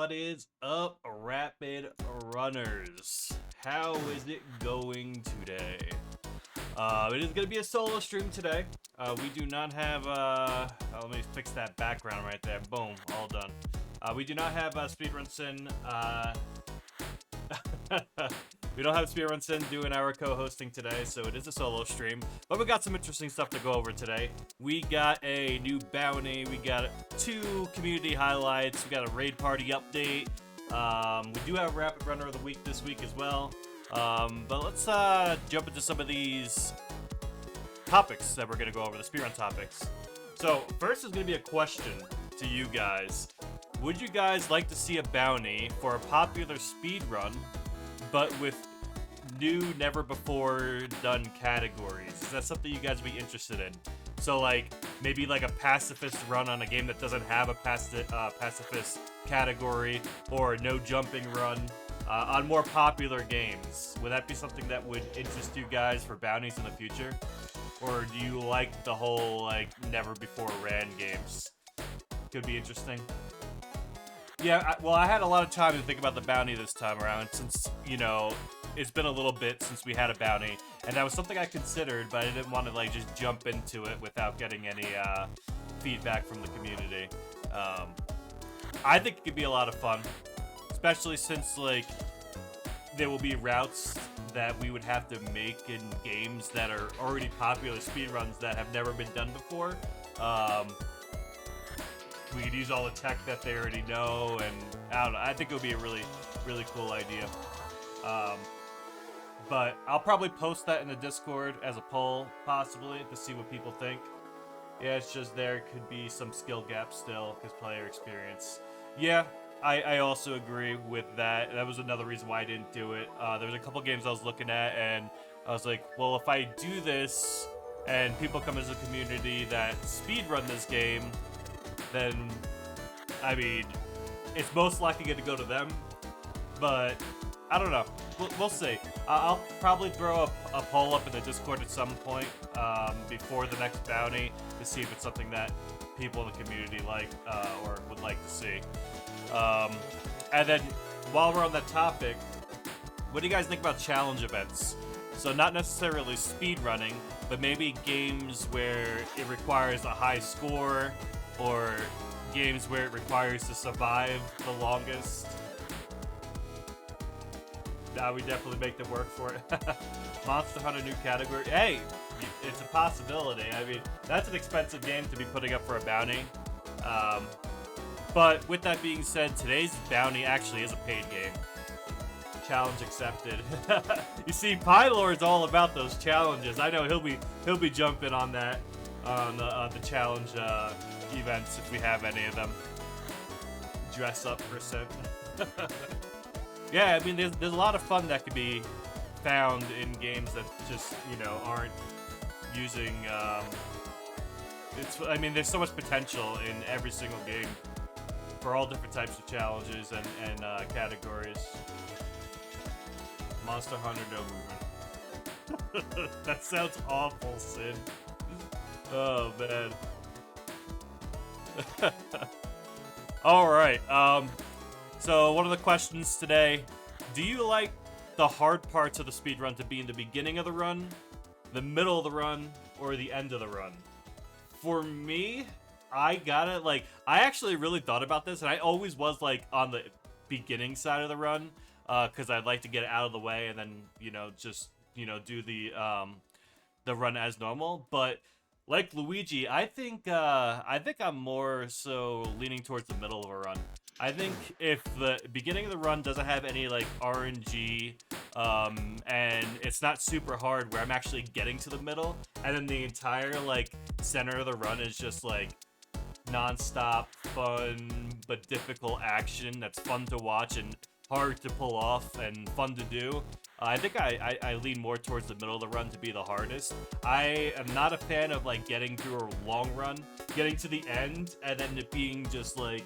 What is up, Rapid Runners? How is it going today? It is going to be a solo stream today. We do not have, let me fix that background right there. Boom, all done. We do not have Speedrunning. We don't have Speedrunning doing our co-hosting today, so it is a solo stream. But we got some interesting stuff to go over today. We got a new bounty. We got 2 community highlights. We got a raid party update. We do have Rapid Runner of the Week this week as well. But let's jump into some of these topics that we're going to go over, the speedrun topics. So first is going to be a question to you guys. Would you guys like to see a bounty for a popular speedrun, but with new, never-before-done categories? Is that something you guys would be interested in? So, like, maybe like a pacifist run on a game that doesn't have a pacifist category, or no jumping run on more popular games. Would that be something that would interest you guys for bounties in the future? Or do you like the whole, like, never-before-ran games? Could be interesting. Yeah, well, I had a lot of time to think about the bounty this time around, since, you know, it's been a little bit since we had a bounty, and that was something I considered, but I didn't want to, like, just jump into it without getting any feedback from the community. I think it could be a lot of fun, especially since, like, there will be routes that we would have to make in games that are already popular speedruns that have never been done before. We could use all the tech that they already know, and I don't know. I think it would be a really, really cool idea. But I'll probably post that in the Discord as a poll, possibly, to see what people think. Yeah, it's just there could be some skill gaps still, because player experience. Yeah, I also agree with that. That was another reason why I didn't do it. There was a couple games I was looking at, and I was like, well, if I do this, and people come as a community that speedrun this game, then, I mean, it's most likely going to go to them, but I don't know. We'll see. I'll probably throw a poll up in the Discord at some point before the next bounty to see if it's something that people in the community like or would like to see. And then, while we're on that topic, what do you guys think about challenge events? So not necessarily speedrunning, but maybe games where it requires a high score, or games where it requires to survive the longest. Now we definitely make them work for it. Monster Hunter new category. Hey, it's a possibility. I mean, that's an expensive game to be putting up for a bounty. But with that being said, today's bounty actually is a paid game. Challenge accepted. You see, Pylord's all about those challenges. I know he'll be jumping on that on the challenge events if we have any of them. Dress up %. Yeah, I mean, there's a lot of fun that could be found in games that just, you know, aren't using. I mean, there's so much potential in every single game for all different types of challenges and categories. Monster Hunter no movement. That sounds awful, Sid. Oh man. Alright, so one of the questions today, do you like the hard parts of the speedrun to be in the beginning of the run, the middle of the run, or the end of the run? For me, I actually really thought about this, and I always was, like, on the beginning side of the run, because I'd like to get it out of the way and then, you know, just, you know, do the run as normal, but like Luigi, I think I'm more so leaning towards the middle of a run. I think if the beginning of the run doesn't have any, like, RNG, and it's not super hard where I'm actually getting to the middle, and then the entire, like, center of the run is just, like, non-stop fun but difficult action that's fun to watch and hard to pull off and fun to do, I think I lean more towards the middle of the run to be the hardest. I am not a fan of, like, getting through a long run, getting to the end, and then it being just, like,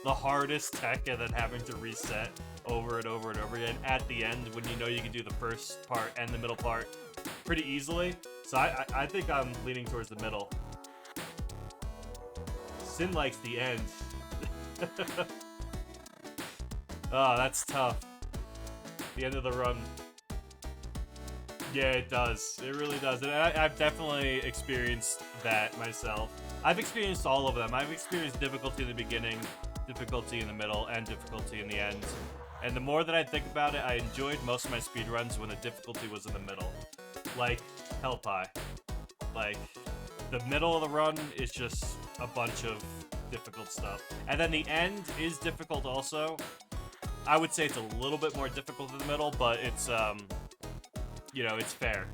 the hardest tech and then having to reset over and over and over again at the end when you know you can do the first part and the middle part pretty easily. So I think I'm leaning towards the middle. Sin likes the end. Oh, that's tough. The end of the run. Yeah, it does. It really does. And I've definitely experienced that myself. I've experienced all of them. I've experienced difficulty in the beginning, difficulty in the middle, and difficulty in the end. And the more that I think about it, I enjoyed most of my speedruns when the difficulty was in the middle. Like Hell Pie. Like, the middle of the run is just a bunch of difficult stuff. And then the end is difficult also. I would say it's a little bit more difficult in the middle, but it's, you know, it's fair.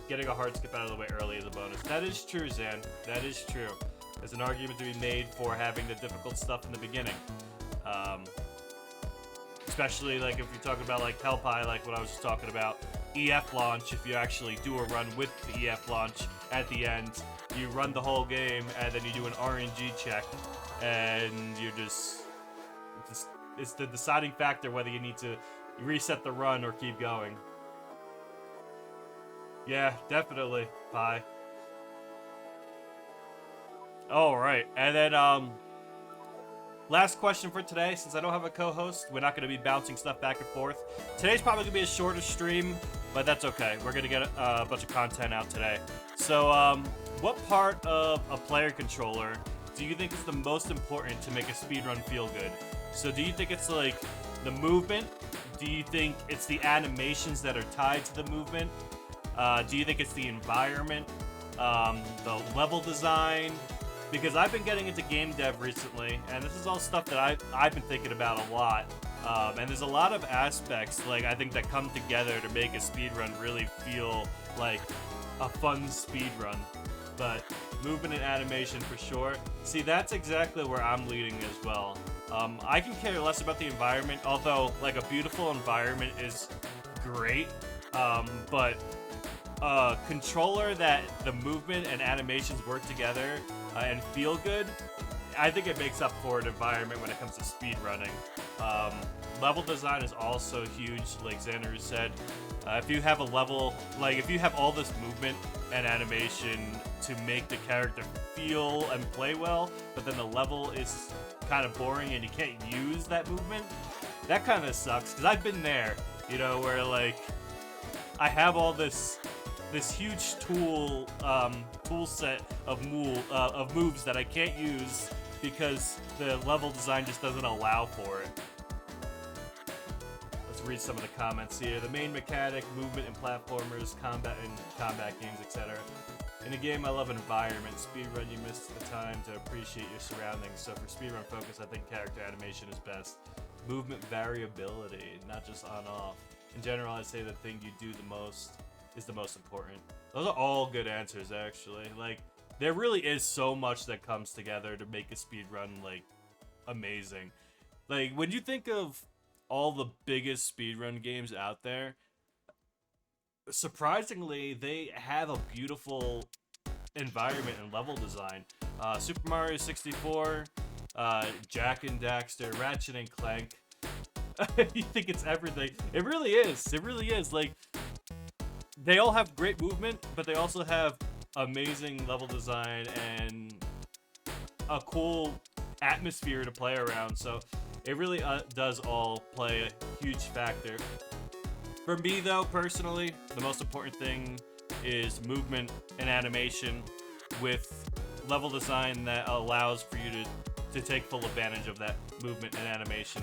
Getting a hard skip out of the way early is a bonus. That is true, Zan. That is true. There's an argument to be made for having the difficult stuff in the beginning. Especially, like, if you're talking about, like, Hell Pie, like what I was just talking about. EF launch, if you actually do a run with the EF launch at the end, you run the whole game, and then you do an RNG check, and you're just it's the deciding factor whether you need to reset the run or keep going. Yeah, definitely, Pie. Alright, and then, last question for today. Since I don't have a co-host, we're not going to be bouncing stuff back and forth. Today's probably going to be a shorter stream, but that's okay. We're going to get a bunch of content out today. So, what part of a player controller do you think is the most important to make a speedrun feel good? So do you think it's like the movement? Do you think it's the animations that are tied to the movement? Do you think it's the environment? The level design? Because I've been getting into game dev recently, and this is all stuff that I've been thinking about a lot. And there's a lot of aspects, like, I think that come together to make a speedrun really feel like a fun speedrun. But movement and animation for sure. See, that's exactly where I'm leading as well. I can care less about the environment, although, like, a beautiful environment is great. But a controller that the movement and animations work together and feel good, I think it makes up for an environment when it comes to speedrunning. Level design is also huge, like Xander said. If you have a level, like if you have all this movement and animation to make the character feel and play well, but then the level is kind of boring and you can't use that movement, that kind of sucks. Because I've been there, you know, where like I have all this huge tool set of moves that I can't use because the level design just doesn't allow for it. Let's read some of the comments here. The main mechanic, movement in platformers, combat in combat games, etc. In a game, I love environment. Speedrun, you miss the time to appreciate your surroundings. So for speedrun focus, I think character animation is best. Movement variability, not just on-off. In general, I'd say the thing you do the most is the most important. Those are all good answers, actually. Like, there really is so much that comes together to make a speedrun, like, amazing. Like, when you think of all the biggest speedrun games out there, surprisingly, they have a beautiful environment and level design. Super Mario 64, Jak and Daxter, Ratchet and Clank. You think it's everything. It really is. It really is. Like, they all have great movement, but they also have amazing level design and a cool atmosphere to play around. So it really does all play a huge factor. For me, though, personally, the most important thing is movement and animation with level design that allows for you to take full advantage of that movement and animation.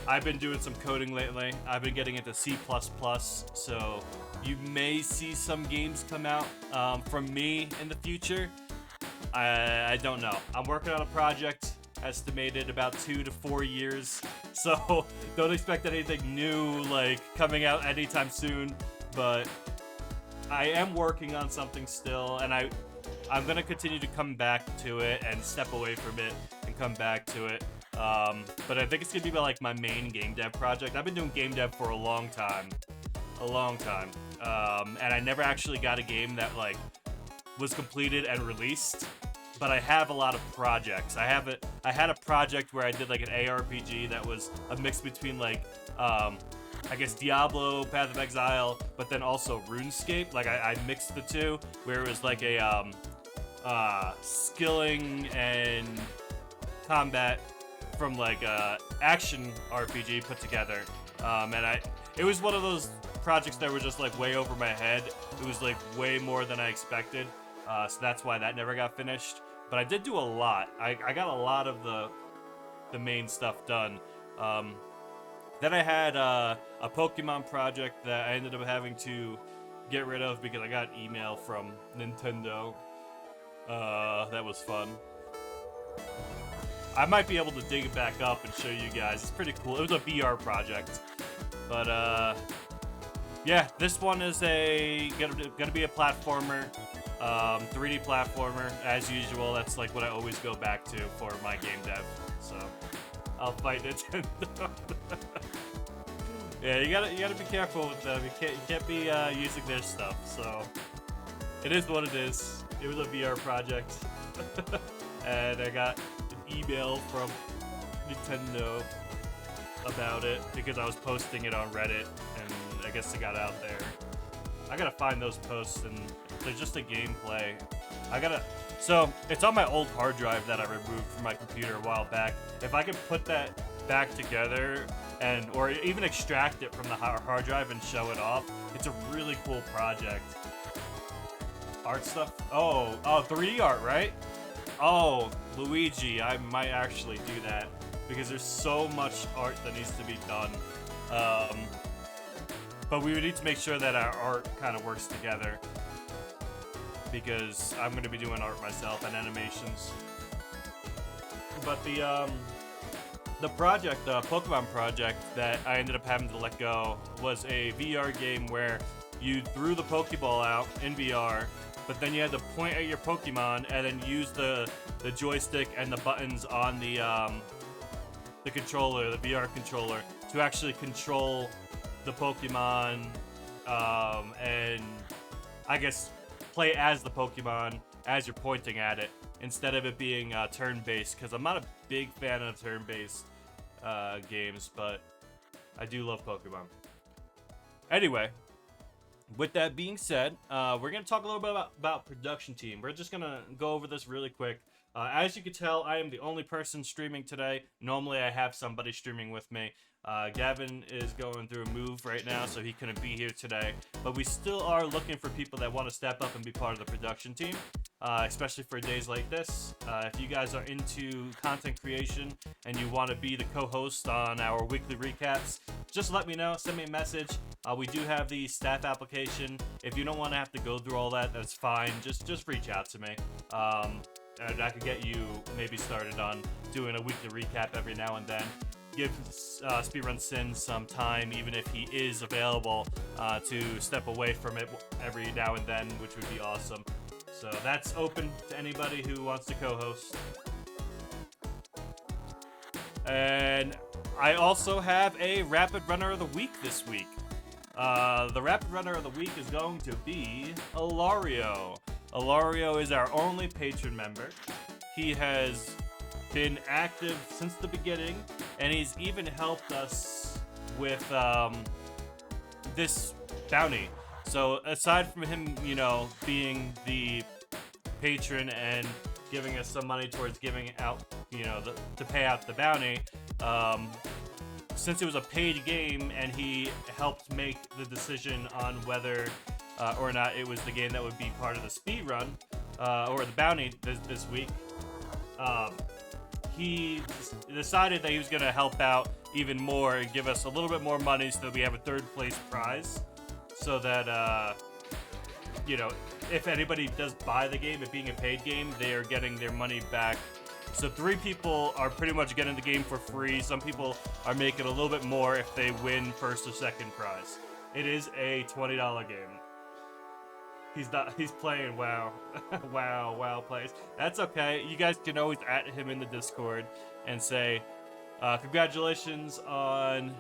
I've been doing some coding lately. I've been getting into C++, so you may see some games come out from me in the future. I don't know. I'm working on a project estimated about 2 to 4 years, so don't expect anything new like coming out anytime soon, but I am working on something still, and I'm gonna continue to come back to it and step away from it and come back to it. But I think it's gonna be like my main game dev project. I've been doing game dev for a long time, and I never actually got a game that like was completed and released. But I have a lot of projects. I had a project where I did like an ARPG that was a mix between like I guess Diablo, Path of Exile, but then also RuneScape. Like I mixed the two, where it was like a skilling and combat from like action RPG put together, and it was one of those projects that were just like way over my head. It was like way more than I expected, so that's why that never got finished. But I did do a lot. I got a lot of the main stuff done. Then I had a Pokemon project that I ended up having to get rid of because I got an email from Nintendo. That was fun. I might be able to dig it back up and show you guys. It's pretty cool. It was a VR project. But, yeah, this one is gonna be a platformer. 3D platformer, as usual. That's like what I always go back to for my game dev. So, I'll fight Nintendo. Yeah, you gotta be careful with them. You can't be using their stuff. So, it is what it is. It was a VR project, and I got an email from Nintendo about it because I was posting it on Reddit, and I guess it got out there. I gotta find those posts, and they're just a gameplay. So it's on my old hard drive that I removed from my computer a while back. If I could put that back together or even extract it from the hard drive and show it off, it's a really cool project. Art stuff? Oh, 3D art, right? Oh, Luigi, I might actually do that because there's so much art that needs to be done. But we would need to make sure that our art kind of works together because I'm going to be doing art myself and animations. But the project, the Pokemon project that I ended up having to let go was a VR game where you threw the Pokeball out in VR, but then you had to point at your Pokemon and then use the joystick and the buttons on the controller, the VR controller, to actually control the Pokemon, and I guess play as the Pokemon as you're pointing at it, instead of it being turn-based, because I'm not a big fan of turn-based games, but I do love Pokemon. Anyway, with that being said, we're going to talk a little bit about production team. We're just going to go over this really quick. As you can tell, I am the only person streaming today. Normally, I have somebody streaming with me. Gavin is going through a move right now, so he couldn't be here today. But we still are looking for people that want to step up and be part of the production team, especially for days like this. If you guys are into content creation and you want to be the co-host on our weekly recaps, just let me know. Send me a message. We do have the staff application. If you don't want to have to go through all that, that's fine. Just reach out to me. And I could get you maybe started on doing a weekly recap every now and then. Give Speedrun Sin some time, even if he is available, to step away from it every now and then, which would be awesome. So that's open to anybody who wants to co-host. And I also have a Rapid Runner of the Week this week. The Rapid Runner of the Week is going to be Ilario. Ilario is our only patron member. He has been active since the beginning, and he's even helped us with this bounty. So aside from him, being the patron and giving us some money towards giving out, to pay out the bounty, since it was a paid game and he helped make the decision on whether or not it was the game that would be part of the speed run or the bounty this week, he decided that he was going to help out even more and give us a little bit more money so that we have a third place prize, so that if anybody does buy the game, it being a paid game, they are getting their money back. So 3 people are pretty much getting the game for free. Some people are making a little bit more if they win first or second prize. It is a $20 game. He's playing WoW. WoW plays. That's okay. You guys can always at him in the Discord and say, congratulations on,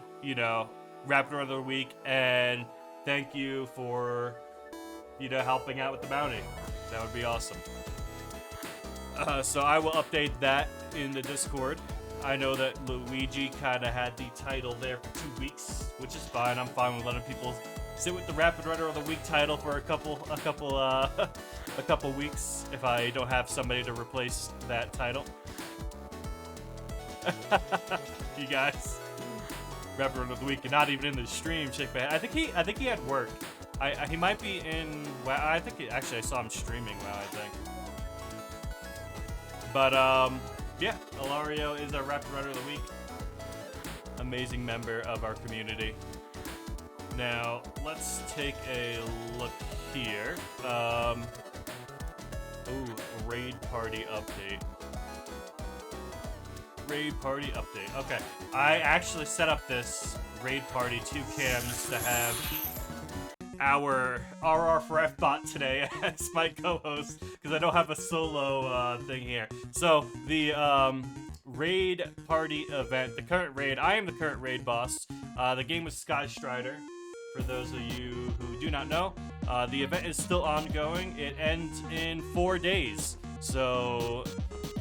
Rapid Runner of the Week, and thank you for, helping out with the bounty. That would be awesome. So I will update that in the Discord. I know that Luigi kind of had the title there for 2 weeks, which is fine. I'm fine with letting people sit with the Rapid Runner of the Week title for a couple weeks if I don't have somebody to replace that title. You guys. Rapper of the week, and not even in the stream. Shake my head. I think he had work. He might be in. Well, I think actually I saw him streaming. Wow, I think. But yeah, Ilario is our Rapper Runner of the week. Amazing member of our community. Now let's take a look here. Ooh, raid party update. Raid party update. Okay, I actually set up this raid party 2 cams to have our RR4F bot today as my co-host because I don't have a solo thing here. So the raid party event, the current raid. I am the current raid boss. The game was Sky Strider. For those of you who do not know, the event is still ongoing. It ends in 4 days. So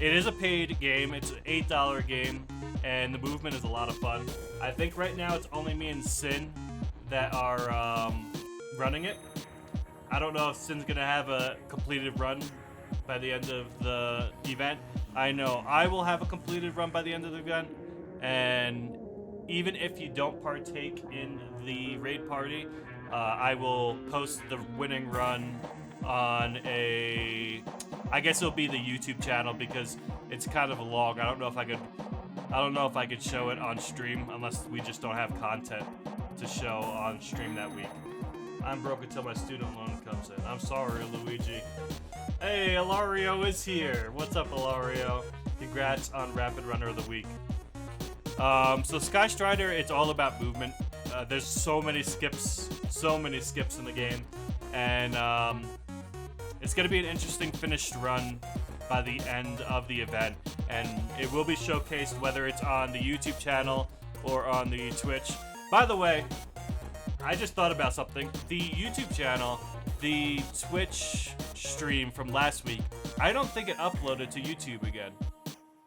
it is a paid game. It's an $8 game, and the movement is a lot of fun. I think right now it's only me and Sin that are running it. I don't know if Sin's gonna have a completed run by the end of the event. I know I will have a completed run by the end of the event, and even if you don't partake in the raid party, I will post the winning run on I guess it'll be the YouTube channel because it's kind of long. I don't know if I could show it on stream unless we just don't have content to show on stream that week. I'm broke until my student loan comes in. I'm sorry, Luigi. Hey, Ilario is here. What's up, Ilario? Congrats on Rapid Runner of the Week. So Sky Strider, it's all about movement. There's so many skips in the game, and it's gonna be an interesting finished run by the end of the event, and it will be showcased whether it's on the YouTube channel or on the Twitch. By the way, I just thought about something. The YouTube channel, the Twitch stream from last week, I don't think it uploaded to YouTube again.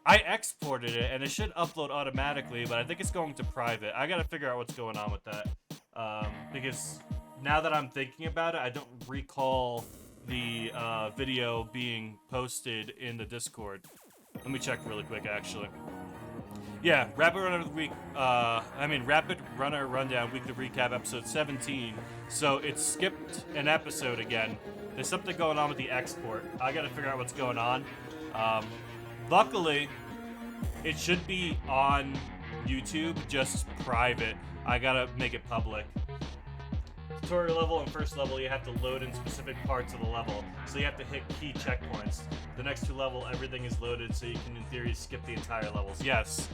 I exported it, and it should upload automatically, but I think it's going to private. I gotta figure out what's going on with that. Because now that I'm thinking about it, I don't recall the video being posted in the Discord. Let me check really quick, actually. Yeah, Rapid Runner of the Week, Rapid Runner Rundown Weekly Recap episode 17. So it skipped an episode again. There's something going on with the export. I gotta figure out what's going on. Luckily, it should be on YouTube, just private. I gotta make it public. Tutorial level and first level, you have to load in specific parts of the level, so you have to hit key checkpoints. The next 2 level, everything is loaded, so you can, in theory, skip the entire levels. Yes.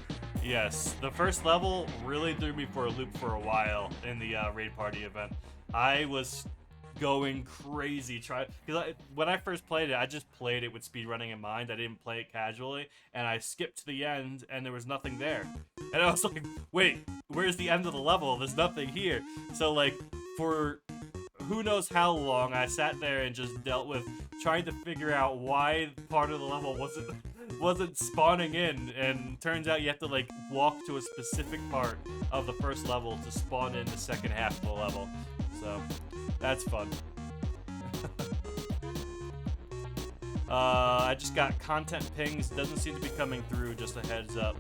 The first level really threw me for a loop for a while in the raid party event. I was going crazy because when I first played it, I just played it with speedrunning in mind. I didn't play it casually, and I skipped to the end, and there was nothing there. And I was like, wait, where's the end of the level? There's nothing here. So, like, for who knows how long, I sat there and just dealt with trying to figure out why part of the level wasn't spawning in, and turns out you have to, like, walk to a specific part of the first level to spawn in the second half of the level. So that's fun. I just got content pings. Doesn't seem to be coming through. Just a heads up.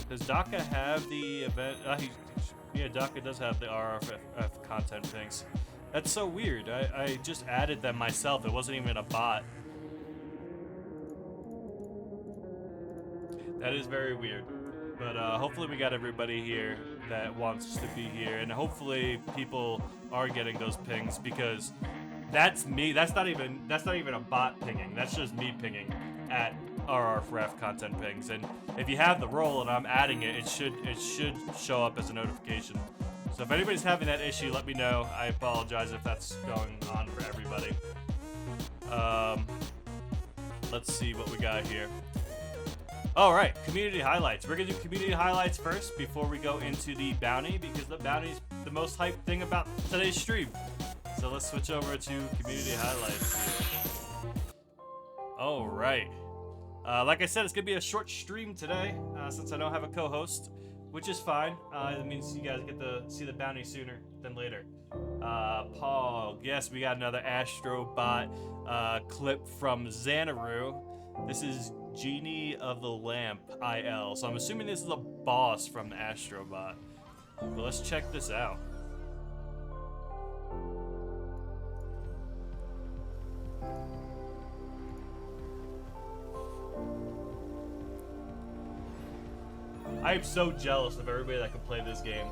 Does Daka have the event? Yeah, Daka does have the RRF content pings. That's so weird. I just added them myself. It wasn't even a bot. That is very weird. But hopefully we got everybody here that wants to be here, and hopefully people are getting those pings, because that's me. That's not even a bot pinging. That's just me pinging at RR4F content pings. And if you have the role and I'm adding it, it should show up as a notification. So if anybody's having that issue, let me know. I apologize if that's going on for everybody. Let's see what we got here. All right, community highlights. We're gonna do community highlights first before we go into the bounty, because the bounty's the most hyped thing about today's stream. So let's switch over to community highlights here. All right. Like I said, it's gonna be a short stream today, since I don't have a co-host, which is fine. It means you guys get to see the bounty sooner than later. Paul, yes, we got another Astrobot clip from Xanaru. This is Genie of the Lamp IL. So I'm assuming this is a boss from the Astrobot. But let's check this out. I am so jealous of everybody that can play this game.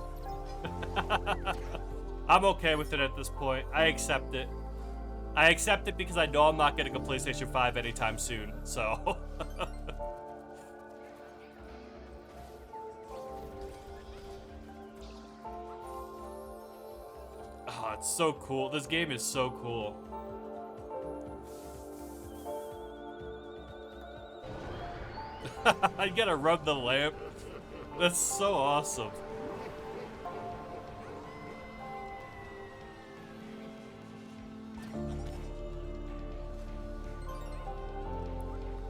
I'm okay with it at this point. I accept it. I accept it because I know I'm not getting a PlayStation 5 anytime soon, so... Oh, it's so cool. This game is so cool. I gotta rub the lamp. That's so awesome.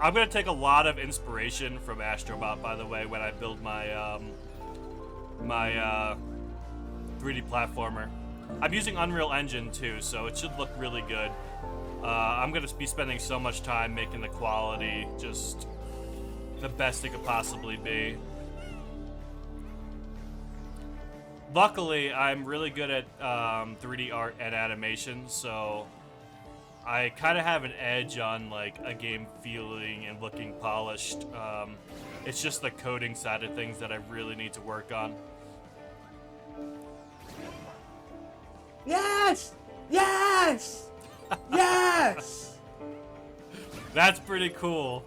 I'm gonna take a lot of inspiration from Astrobot, by the way, when I build my 3D platformer. I'm using Unreal Engine too, so it should look really good. I'm gonna be spending so much time making the quality just the best it could possibly be. Luckily, I'm really good at 3D art and animation, so I kind of have an edge on like a game feeling and looking polished. It's just the coding side of things that I really need to work on. Yes! Yes! Yes! That's pretty cool.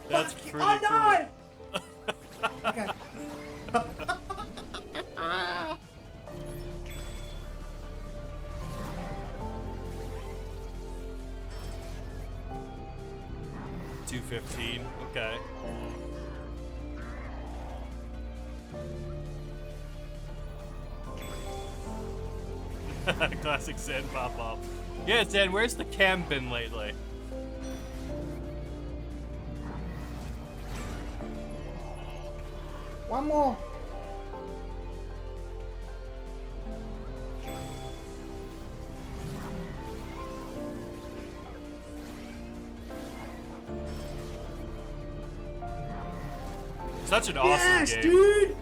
That's pretty cool. No! Okay. 215. Okay. Classic Zen pop up. Yeah, Zen, where's the cam been lately? One more. Such an awesome game. Dude!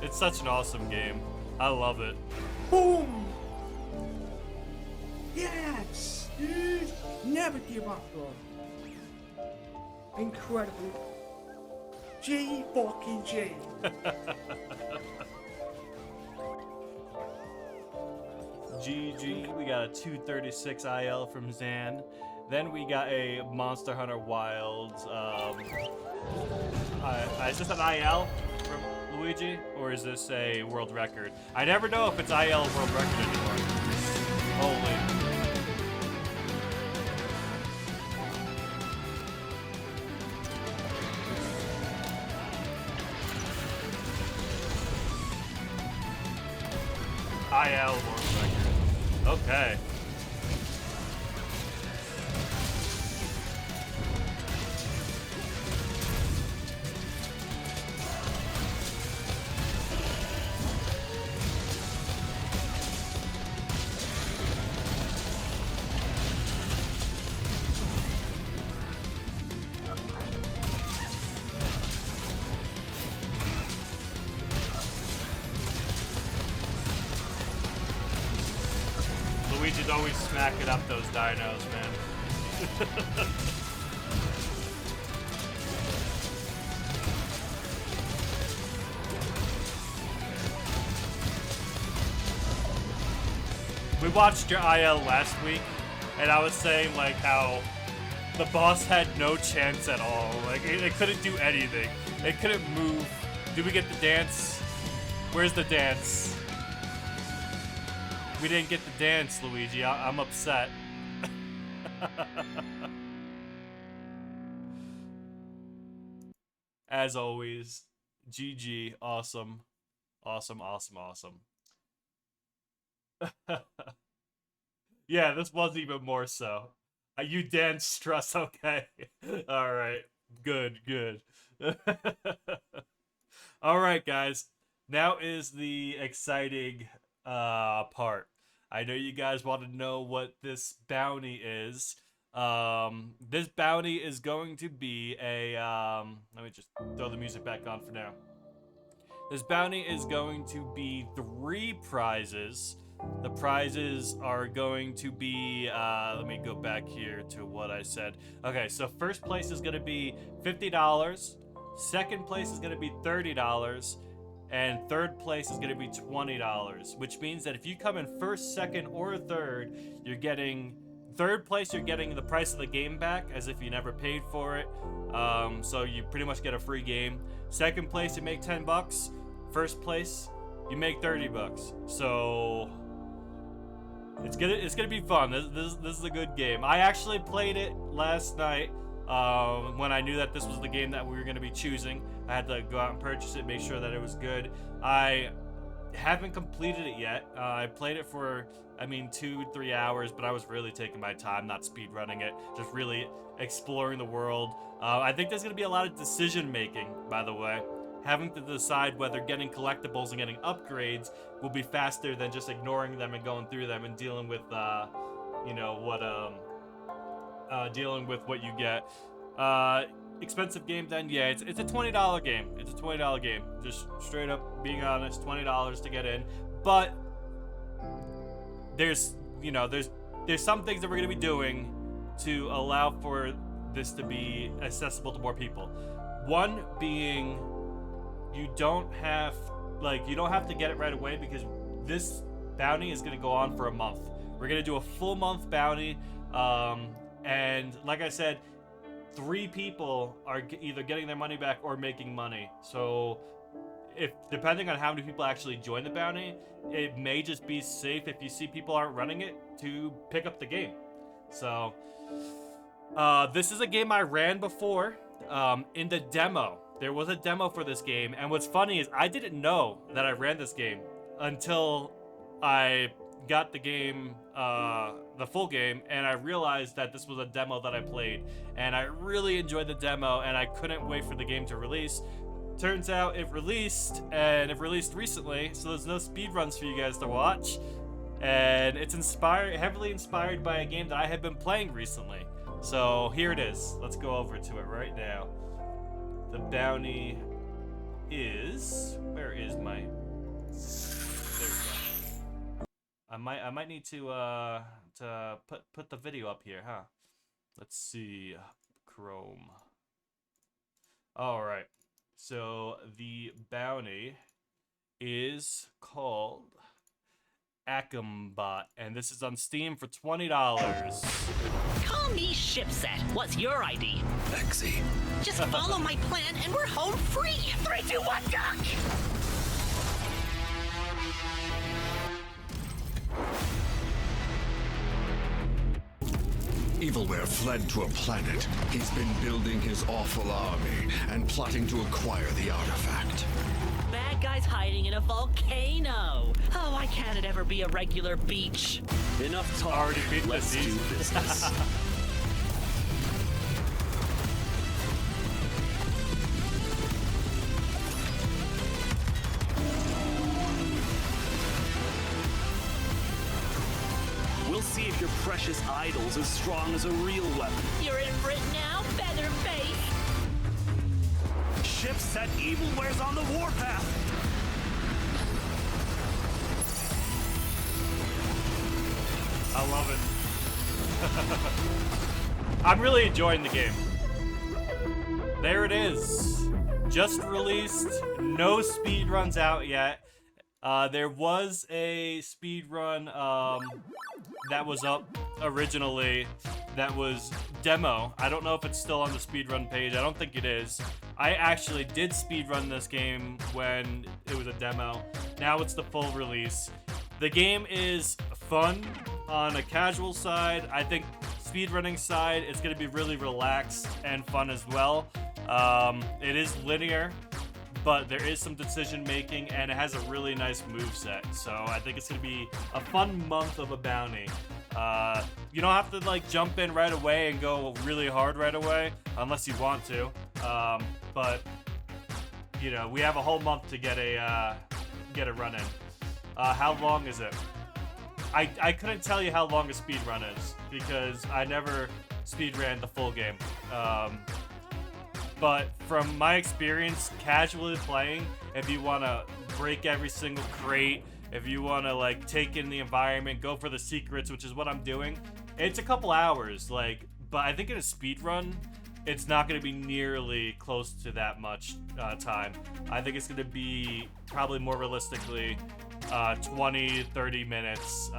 It's such an awesome game. I love it. Boom! Yes! Dude! Never give up, bro. Incredible. G fucking G. GG. We got a 236 IL from Zan. Then we got a Monster Hunter Wilds. Is this an IL from Luigi, or is this a world record? I never know if it's IL or world record anymore. Holy. IL world record. Okay. Luigi's always smacking up those dinos, man. We watched your IL last week, and I was saying like how the boss had no chance at all. Like it couldn't do anything. It couldn't move. Did we get the dance? Where's the dance? We didn't get the dance, Luigi. I'm upset. As always, GG. Awesome. Awesome, awesome, awesome. Yeah, this was even more so. You danced, Struss, okay. Alright. Good, good. Alright, guys. Now is the exciting part. I know you guys want to know what this bounty is. This bounty is going to be a let me just throw the music back on for now. This bounty is going to be 3 prizes. The prizes are going to be, let me go back here to what I said. Okay, so first place is going to be $50. Second place is going to be $30. And third place is going to be $20, which means that if you come in first, second, or third, you're getting... Third place, you're getting the price of the game back as if you never paid for it. So you pretty much get a free game. Second place, you make $10. First place, you make $30. So it's gonna be fun. This is a good game. I actually played it last night when I knew that this was the game that we were gonna be choosing. I had to go out and purchase it, make sure that it was good. I haven't completed it yet. I played it for 2-3 hours, but I was really taking my time, not speed running it, just really exploring the world. I think there's gonna be a lot of decision making, by the way. Having to decide whether getting collectibles and getting upgrades will be faster than just ignoring them and going through them and dealing with dealing with what you get. Expensive game then? Yeah, it's a $20 game. It's a $20 game. Just straight up being honest, $20 to get in. But there's some things that we're gonna be doing to allow for this to be accessible to more people. One being, you don't have to get it right away, because this bounty is gonna go on for a month. We're gonna do a full month bounty, and like I said, 3 people are either getting their money back or making money. So depending on how many people actually join the bounty, it may just be safe, if you see people aren't running it, to pick up the game. So this is a game I ran before. In the demo, there was a demo for this game, and what's funny is I didn't know that I ran this game until I got the game, the full game, and I realized that this was a demo that I played, and I really enjoyed the demo, and I couldn't wait for the game to release. Turns out it released, and it released recently, so there's no speedruns for you guys to watch, and it's heavily inspired by a game that I had been playing recently. So here it is. Let's go over to it right now. The bounty is... Where is my... There we go. I might need to put the video up here, huh? Let's see. Chrome. Alright. So the bounty is called Akambot, and this is on Steam for $20. Call me Shipset. What's your ID? Lexi. Just follow my plan and we're home free. 3, 2, 1, duck! Evilware fled to a planet. He's been building his awful army and plotting to acquire the artifact. Bad guy's hiding in a volcano. Oh, why can't it ever be a regular beach? Enough talk. Already beat Let's this do easy. business. We'll see if your precious idol's as strong as a real weapon. You're in for it now, Featherface. Ship set Evilware's on the warpath. I love it. I'm really enjoying the game. There it is. Just released. No speed runs out yet. There was a speed run that was up originally that was demo. I don't know if it's still on the speedrun page. I don't think it is. I actually did speedrun this game when it was a demo. Now it's the full release. The game is fun on a casual side. I think speedrunning side is going to be really relaxed and fun as well. It is linear, but there is some decision making, and it has a really nice moveset. So I think it's gonna be a fun month of a bounty. You don't have to like jump in right away and go really hard right away, unless you want to. But you know, we have a whole month to get a run in. How long is it? I couldn't tell you how long a speed run is because I never speedran the full game. But from my experience, casually playing, if you want to break every single crate, if you want to like take in the environment, go for the secrets, which is what I'm doing, it's a couple hours. Like, but I think in a speedrun, it's not going to be nearly close to that much time. I think it's going to be probably more realistically 20, 30 minutes.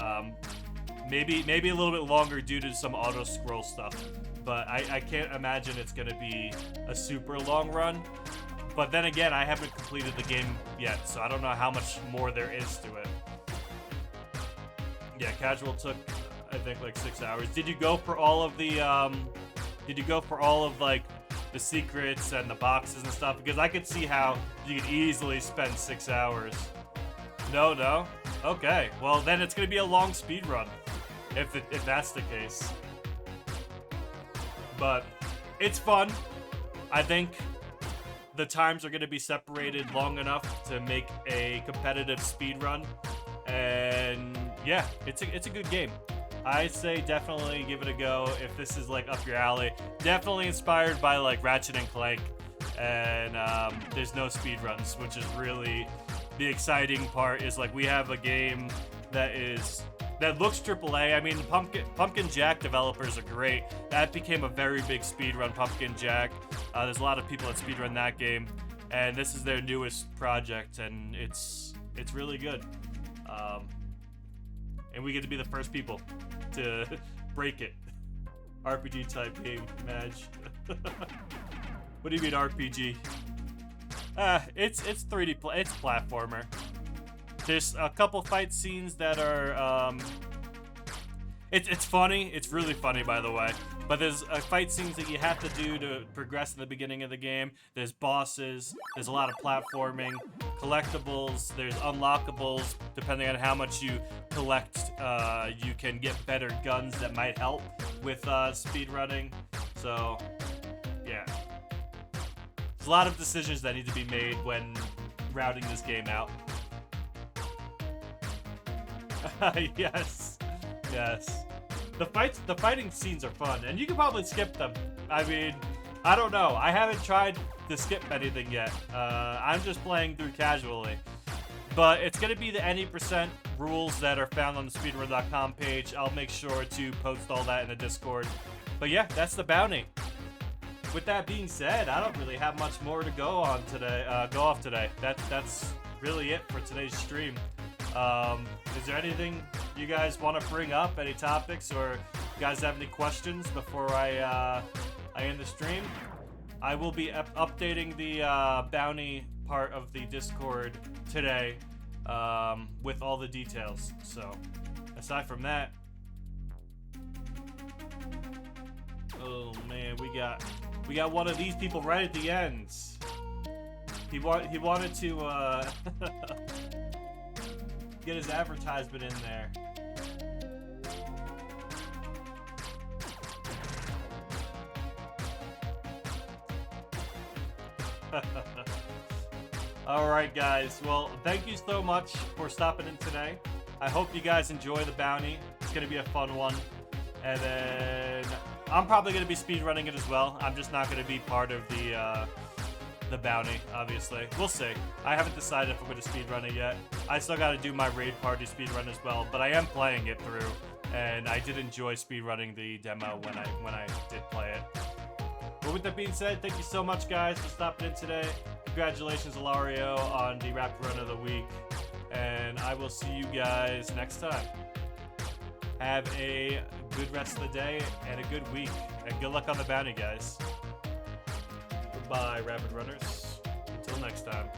Maybe a little bit longer due to some auto scroll stuff. But I can't imagine it's going to be a super long run. But then again, I haven't completed the game yet, so I don't know how much more there is to it. Yeah, casual took, I think, like 6 hours. Did you go for all of the, like, the secrets and the boxes and stuff? Because I could see how you could easily spend 6 hours. No? Okay, well then it's going to be a long speed run, if that's the case. But it's fun. I think the times are going to be separated long enough to make a competitive speed run. And yeah, it's a good game. I say definitely give it a go if this is like up your alley. Definitely inspired by like Ratchet and Clank. And there's no speed runs, which is really the exciting part. Is like we have a game that looks AAA. I mean, Pumpkin Jack developers are great. That became a very big speedrun, Pumpkin Jack. There's a lot of people that speedrun that game, and this is their newest project, and it's really good. And we get to be the first people to break it. RPG type game, Madge. What do you mean RPG? It's 3D. It's platformer. There's a couple fight scenes that are, it's funny. It's really funny, by the way. But there's fight scenes that you have to do to progress in the beginning of the game. There's bosses. There's a lot of platforming, collectibles. There's unlockables. Depending on how much you collect, you can get better guns that might help with speedrunning. So, yeah. There's a lot of decisions that need to be made when routing this game out. Yes. The fighting scenes are fun, and you can probably skip them. I mean, I don't know. I haven't tried to skip anything yet. I'm just playing through casually. But it's going to be the any percent rules that are found on the speedrun.com page. I'll make sure to post all that in the Discord. But yeah, that's the bounty. With that being said, I don't really have much more to go off today. That's really it for today's stream. Is there anything you guys want to bring up? Any topics, or you guys have any questions before I end the stream? I will be updating the bounty part of the Discord today with all the details. So, aside from that, oh man, we got one of these people right at the end. He wanted to get his advertisement in there. Alright guys, well thank you so much for stopping in today. I hope you guys enjoy the bounty. It's going to be a fun one. And then I'm probably going to be speedrunning it as well. I'm just not going to be part of the bounty, obviously. We'll see. I haven't decided if I'm going to speedrun it yet. I still got to do my raid party speedrun as well, but I am playing it through, and I did enjoy speedrunning the demo when I did play it. But with that being said, thank you so much, guys, for stopping in today. Congratulations, Ilario, on the Rapid Run of the Week, and I will see you guys next time. Have a good rest of the day and a good week, and good luck on the bounty, guys. Goodbye, Rapid Runners. Until next time.